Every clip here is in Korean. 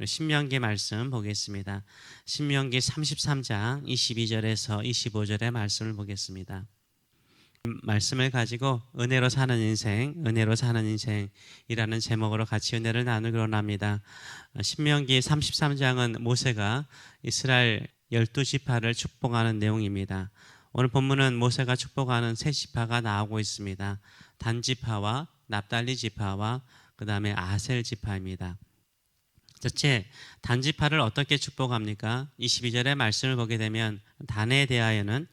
우리 신명기 말씀 보겠습니다. 신명기 33장 22절에서 25절의 말씀을 보겠습니다. 말씀을 가지고 은혜로 사는 인생, 은혜로 사는 인생이라는 제목으로 같이 은혜를 나누기로 합니다. 신명기 33장은 모세가 이스라엘 12지파를 축복하는 내용입니다. 오늘 본문은 모세가 축복하는 세 지파가 나오고 있습니다. 단지파와 납달리 지파와 그 다음에 아셀 지파입니다. 첫째, 단지파를 어떻게 축복합니까? 22절의 말씀을 보게 되면 단에 대하여는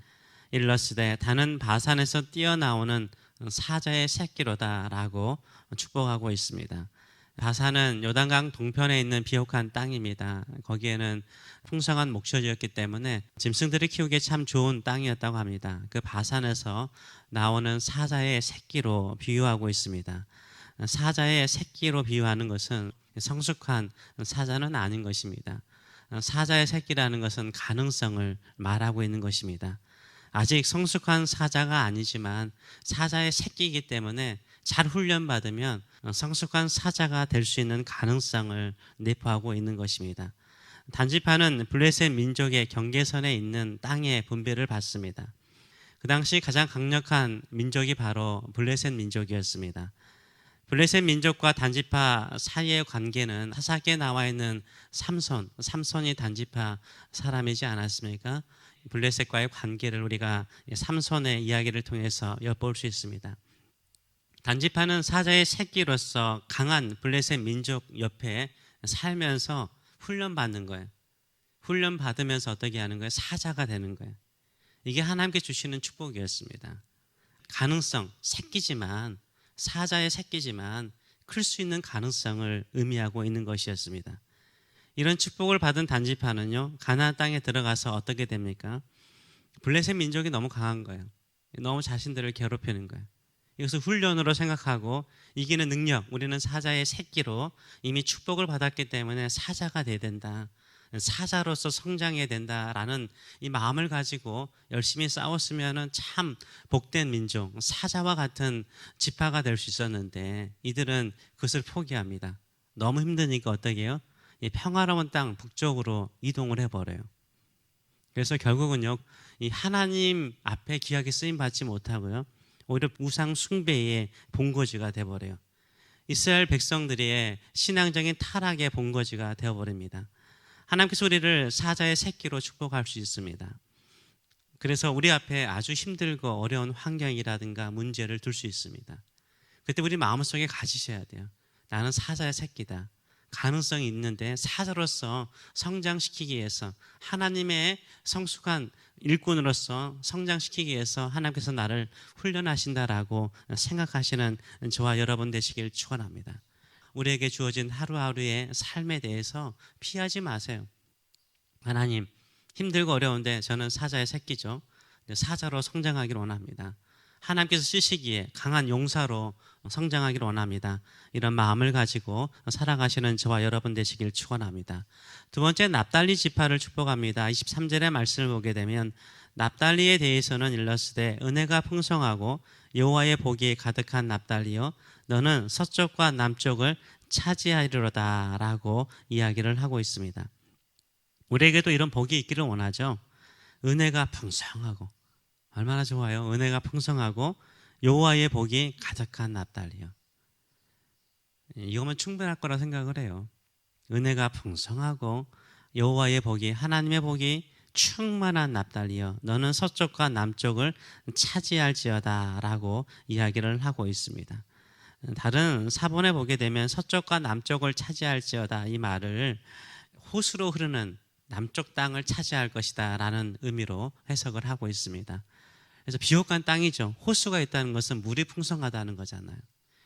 일러스되 단은 바산에서 뛰어나오는 사자의 새끼로다 라고 축복하고 있습니다. 바산은 요단강 동편에 있는 비옥한 땅입니다. 거기에는 풍성한 목초지였기 때문에 짐승들을 키우기에 참 좋은 땅이었다고 합니다. 그 바산에서 나오는 사자의 새끼로 비유하고 있습니다. 사자의 새끼로 비유하는 것은 성숙한 사자는 아닌 것입니다. 사자의 새끼라는 것은 가능성을 말하고 있는 것입니다. 아직 성숙한 사자가 아니지만 사자의 새끼이기 때문에 잘 훈련받으면 성숙한 사자가 될 수 있는 가능성을 내포하고 있는 것입니다. 단지파는 블레셋 민족의 경계선에 있는 땅의 분배를 받습니다. 그 당시 가장 강력한 민족이 바로 블레셋 민족이었습니다. 블레셋 민족과 단지파 사이의 관계는 사사기에 나와 있는 삼손이 단지파 사람이지 않았습니까? 블레셋과의 관계를 우리가 삼손의 이야기를 통해서 엿볼 수 있습니다. 단지파는 사자의 새끼로서 강한 블레셋 민족 옆에 살면서 훈련받는 거예요. 훈련받으면서 어떻게 하는 거예요? 사자가 되는 거예요. 이게 하나님께 주시는 축복이었습니다. 가능성, 새끼지만 사자의 새끼지만 클 수 있는 가능성을 의미하고 있는 것이었습니다. 이런 축복을 받은 단지파는요, 가나안 땅에 들어가서 어떻게 됩니까? 블레셋 민족이 너무 강한 거예요. 너무 자신들을 괴롭히는 거예요. 이것을 훈련으로 생각하고 이기는 능력, 우리는 사자의 새끼로 이미 축복을 받았기 때문에 사자가 돼야 된다. 사자로서 성장해야 된다라는 이 마음을 가지고 열심히 싸웠으면 참 복된 민족, 사자와 같은 지파가 될 수 있었는데 이들은 그것을 포기합니다. 너무 힘드니까 어떻게 해요? 이 평화로운 땅 북쪽으로 이동을 해버려요. 그래서 결국은요, 이 하나님 앞에 귀하게 쓰임 받지 못하고요, 오히려 우상 숭배의 본거지가 되어버려요. 이스라엘 백성들의 신앙적인 타락의 본거지가 되어버립니다. 하나님께서 우리를 사자의 새끼로 축복할 수 있습니다. 그래서 우리 앞에 아주 힘들고 어려운 환경이라든가 문제를 둘 수 있습니다. 그때 우리 마음속에 가지셔야 돼요. 나는 사자의 새끼다. 가능성이 있는데 사자로서 성장시키기 위해서, 하나님의 성숙한 일꾼으로서 성장시키기 위해서 하나님께서 나를 훈련하신다라고 생각하시는 저와 여러분 되시길 축원합니다. 우리에게 주어진 하루하루의 삶에 대해서 피하지 마세요. 하나님, 힘들고 어려운데 저는 사자의 새끼죠. 사자로 성장하기를 원합니다. 하나님께서 쓰시기에 강한 용사로 성장하기를 원합니다. 이런 마음을 가지고 살아가시는 저와 여러분 되시길 축원합니다. 두 번째, 납달리 지파를 축복합니다. 23절의 말씀을 보게 되면 납달리에 대해서는 일러스되 은혜가 풍성하고 여호와의 복이 가득한 납달리여 너는 서쪽과 남쪽을 차지하리로다 라고 이야기를 하고 있습니다. 우리에게도 이런 복이 있기를 원하죠. 은혜가 풍성하고, 얼마나 좋아요. 은혜가 풍성하고 여호와의 복이 가득한 납달리요. 이거면 충분할 거라 생각을 해요. 은혜가 풍성하고 여호와의 복이, 하나님의 복이 충만한 납달리여 너는 서쪽과 남쪽을 차지할지어다 라고 이야기를 하고 있습니다. 다른 사본에 보게 되면 서쪽과 남쪽을 차지할지어다, 이 말을 호수로 흐르는 남쪽 땅을 차지할 것이다 라는 의미로 해석을 하고 있습니다. 그래서 비옥한 땅이죠. 호수가 있다는 것은 물이 풍성하다는 거잖아요.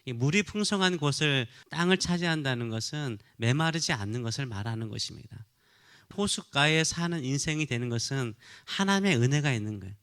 이 물이 풍성한 곳을, 땅을 차지한다는 것은 메마르지 않는 것을 말하는 것입니다. 호숫가에 사는 인생이 되는 것은 하나님의 은혜가 있는 거예요.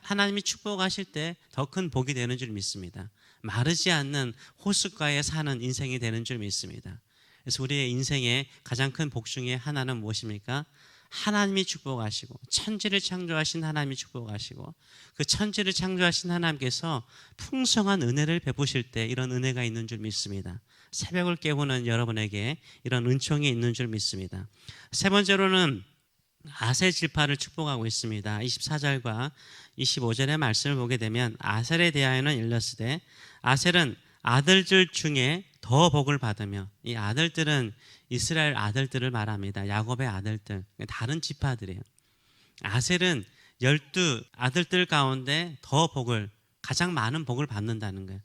하나님이 축복하실 때 더 큰 복이 되는 줄 믿습니다. 마르지 않는 호숫가에 사는 인생이 되는 줄 믿습니다. 그래서 우리의 인생의 가장 큰 복 중에 하나는 무엇입니까? 하나님이 축복하시고, 천지를 창조하신 하나님이 축복하시고, 그 천지를 창조하신 하나님께서 풍성한 은혜를 베푸실 때 이런 은혜가 있는 줄 믿습니다. 새벽을 깨우는 여러분에게 이런 은총이 있는 줄 믿습니다. 세 번째로는 아셀 지파를 축복하고 있습니다. 24절과 25절의 말씀을 보게 되면 아셀에 대하여는 일렀으되 아셀은 아들들 중에 더 복을 받으며, 이 아들들은 이스라엘 아들들을 말합니다. 야곱의 아들들, 다른 지파들이에요. 아셀은 12 아들들 가운데 더 복을, 가장 많은 복을 받는다는 거예요.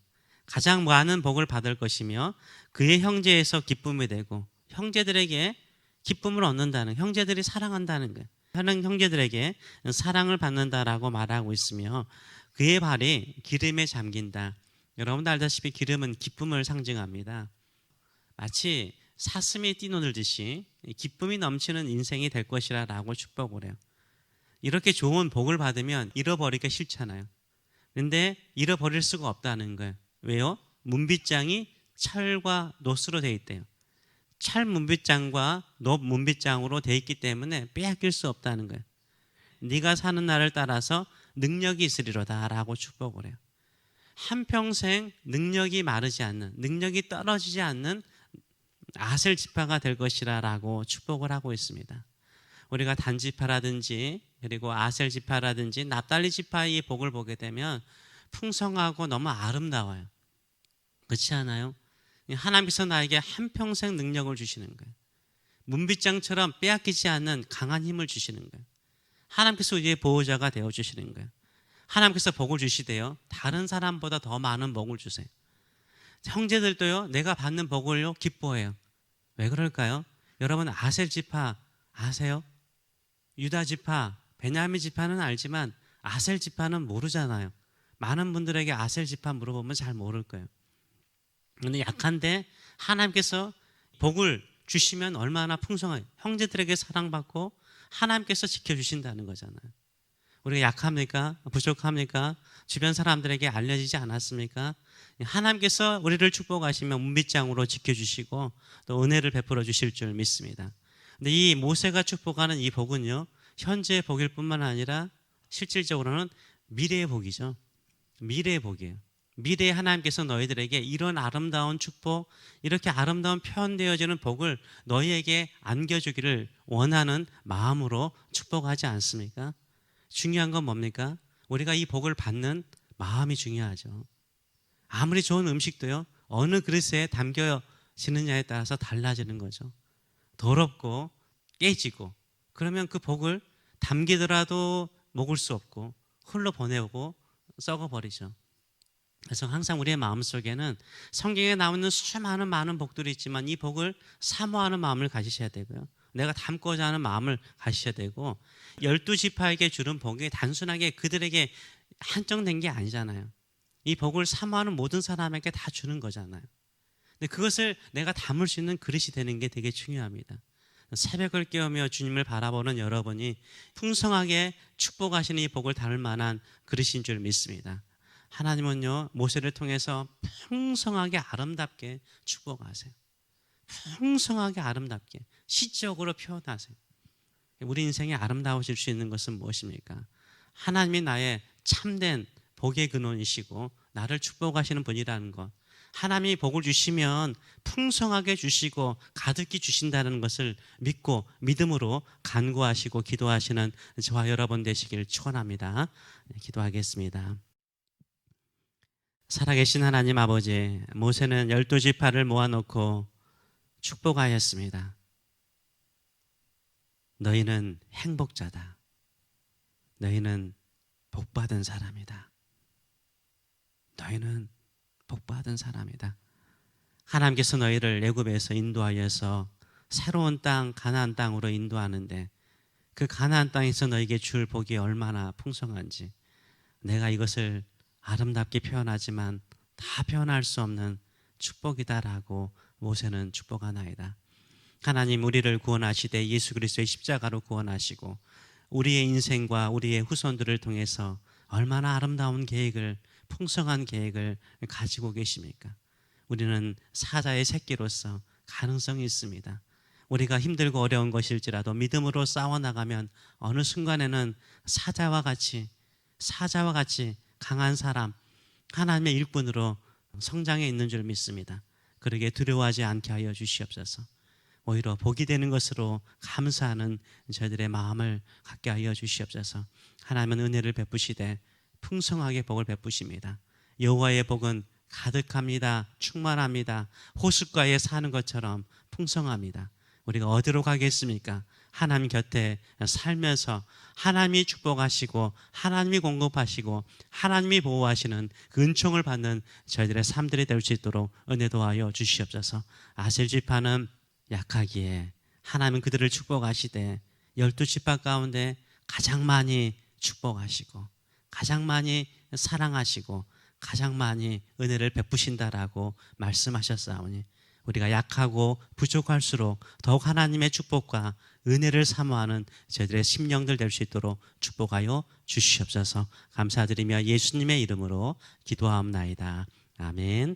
가장 많은 복을 받을 것이며 그의 형제에서 기쁨이 되고 형제들에게 기쁨을 얻는다는, 형제들이 사랑한다는 거예요. 하는 형제들에게 사랑을 받는다라고 말하고 있으며 그의 발이 기름에 잠긴다. 여러분도 알다시피 기름은 기쁨을 상징합니다. 마치 사슴이 뛰노들듯이 기쁨이 넘치는 인생이 될 것이라고 축복을 해요. 이렇게 좋은 복을 받으면 잃어버리기가 싫잖아요. 그런데 잃어버릴 수가 없다는 거예요. 왜요? 문빗장이 철과 놋으로 되어 있대요. 철 문빗장과 놋 문빗장으로 되어 있기 때문에 빼앗길 수 없다는 거예요. 네가 사는 날을 따라서 능력이 있으리로다 라고 축복을 해요. 한평생 능력이 마르지 않는, 능력이 떨어지지 않는 아셀 지파가 될 것이라고 축복을 하고 있습니다. 우리가 단 지파라든지 그리고 아셀 지파라든지 납달리 지파의 복을 보게 되면 풍성하고 너무 아름다워요. 그렇지 않아요? 하나님께서 나에게 한평생 능력을 주시는 거예요. 문빗장처럼 빼앗기지 않는 강한 힘을 주시는 거예요. 하나님께서 우리의 보호자가 되어주시는 거예요. 하나님께서 복을 주시대요. 다른 사람보다 더 많은 복을 주세요. 형제들도요, 내가 받는 복을요 기뻐해요. 왜 그럴까요? 여러분 아셀 지파 아세요? 유다 지파, 베냐민 지파는 알지만 아셀 지파는 모르잖아요. 많은 분들에게 아셀 지파 물어보면 잘 모를 거예요. 그런데 약한데 하나님께서 복을 주시면 얼마나 풍성해요. 형제들에게 사랑받고 하나님께서 지켜주신다는 거잖아요. 우리가 약합니까? 부족합니까? 주변 사람들에게 알려지지 않았습니까? 하나님께서 우리를 축복하시면 문빗장으로 지켜주시고 또 은혜를 베풀어 주실 줄 믿습니다. 근데 이 모세가 축복하는 이 복은요, 현재의 복일 뿐만 아니라 실질적으로는 미래의 복이죠. 미래의 복이에요. 미래에 하나님께서 너희들에게 이런 아름다운 축복, 이렇게 아름다운 표현되어지는 복을 너희에게 안겨주기를 원하는 마음으로 축복하지 않습니까? 중요한 건 뭡니까? 우리가 이 복을 받는 마음이 중요하죠. 아무리 좋은 음식도요, 어느 그릇에 담겨지느냐에 따라서 달라지는 거죠. 더럽고 깨지고 그러면 그 복을 담기더라도 먹을 수 없고 흘러보내고 썩어버리죠. 그래서 항상 우리의 마음속에는 성경에 나오는 수많은 많은 복들이 있지만 이 복을 사모하는 마음을 가지셔야 되고요, 내가 담고자 하는 마음을 가지셔야 되고, 12지파에게 주는 복이 단순하게 그들에게 한정된 게 아니잖아요. 이 복을 사모하는 모든 사람에게 다 주는 거잖아요. 근데 그것을 내가 담을 수 있는 그릇이 되는 게 되게 중요합니다. 새벽을 깨우며 주님을 바라보는 여러분이 풍성하게 축복하시는 이 복을 담을 만한 그릇인 줄 믿습니다. 하나님은요, 모세를 통해서 풍성하게 아름답게 축복하세요. 풍성하게 아름답게 시적으로 표현하세요. 우리 인생이 아름다워질 수 있는 것은 무엇입니까? 하나님이 나의 참된 복의 근원이시고 나를 축복하시는 분이라는 것, 하나님이 복을 주시면 풍성하게 주시고 가득히 주신다는 것을 믿고 믿음으로 간구하시고 기도하시는 저와 여러분 되시길 축원합니다. 기도하겠습니다. 살아계신 하나님 아버지, 모세는 12지파를 모아놓고 축복하였습니다. 너희는 행복자다. 너희는 복받은 사람이다. 너희는 복받은 사람이다. 하나님께서 너희를 애굽에서 인도하여서 새로운 땅, 가나안 땅으로 인도하는데 그 가나안 땅에서 너희에게 줄 복이 얼마나 풍성한지 내가 이것을 아름답게 표현하지만 다 표현할 수 없는 축복이다라고 모세는 축복하나이다. 하나님, 우리를 구원하시되 예수 그리스도의 십자가로 구원하시고 우리의 인생과 우리의 후손들을 통해서 얼마나 아름다운 계획을, 풍성한 계획을 가지고 계십니까? 우리는 사자의 새끼로서 가능성이 있습니다. 우리가 힘들고 어려운 것일지라도 믿음으로 싸워나가면 어느 순간에는 사자와 같이 강한 사람, 하나님의 일꾼으로 성장해 있는 줄 믿습니다. 그러게 두려워하지 않게 하여 주시옵소서. 오히려 복이 되는 것으로 감사하는 저희들의 마음을 갖게 하여 주시옵소서. 하나님은 은혜를 베푸시되 풍성하게 복을 베푸십니다. 여호와의 복은 가득합니다. 충만합니다. 호숫가에 사는 것처럼 풍성합니다. 우리가 어디로 가겠습니까? 하나님 곁에 살면서 하나님이 축복하시고 하나님이 공급하시고 하나님이 보호하시는 그 은총을 받는 저희들의 삶들이 될 수 있도록 은혜 도하여 주시옵소서. 아셀 지파는 약하기에 하나님은 그들을 축복하시되 12지파 가운데 가장 많이 축복하시고 가장 많이 사랑하시고 가장 많이 은혜를 베푸신다라고 말씀하셨사오니 우리가 약하고 부족할수록 더욱 하나님의 축복과 은혜를 사모하는 저희들의 심령들 될 수 있도록 축복하여 주시옵소서. 감사드리며 예수님의 이름으로 기도하옵나이다. 아멘.